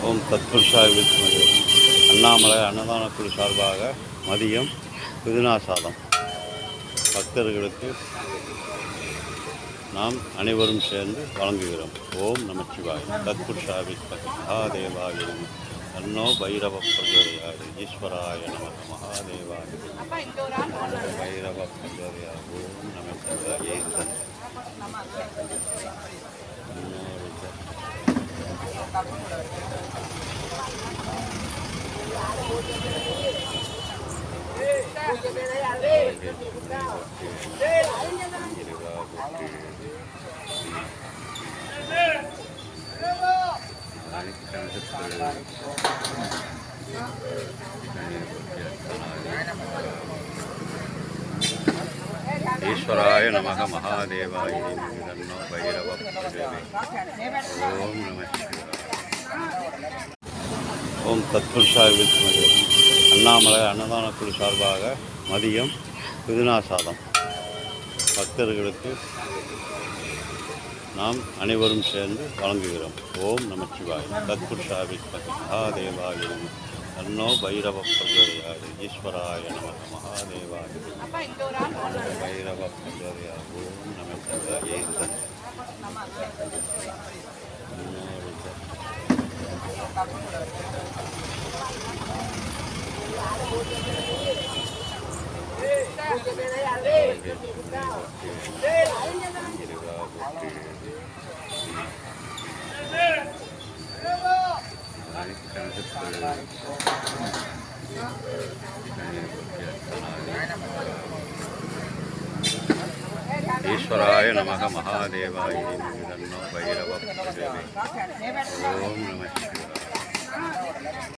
ஓம் தத்புருஷாய வித்மகே. அண்ணாமலை அன்னதான குழு சார்பாக மதியம் புதினா சாதம் பக்தர்களுக்கு நாம் அனைவரும் சேர்ந்து வழங்குகிறோம். ஓம் நமச்சிவாய். தத்புருஷாய வித்மகே மகாதேவாய நம. தன்னோ பைரவ பிரச்சோதயாத். ஈஸ்வராய நமக. மகாதேவாய பைரவ பிரச்சோதயாத். ஓம் நம சிவாய. ஈஸ்வராய நமக. மகாதேவாய தன்னோ பைரவ பிரச்சோதயாத். ஓம் நம சிவாய. ஓம் தத்புருஷாய வித்மகே. அண்ணாமலை அன்னதான குழு சார்பாக மதியம் புதினா சாதம் பக்தர்களுக்கு நாம் அனைவரும் சேர்ந்து வழங்குகிறோம். ஓம் நமச்சிவாய். தத்புருஷாய வித்மகே மகாதேவாய நம. தன்னோ பைரவ பிரச்சோதயாத். ஈஸ்வராய நமக. மகாதேவாய பைரவ பிரச்சோதயாத். ஓம் நம சிவாய. ஈஸ்வராய நமக. மகாதேவாய தன்னோ பைரவ பிரச்சோதயாத். ஓம் நம.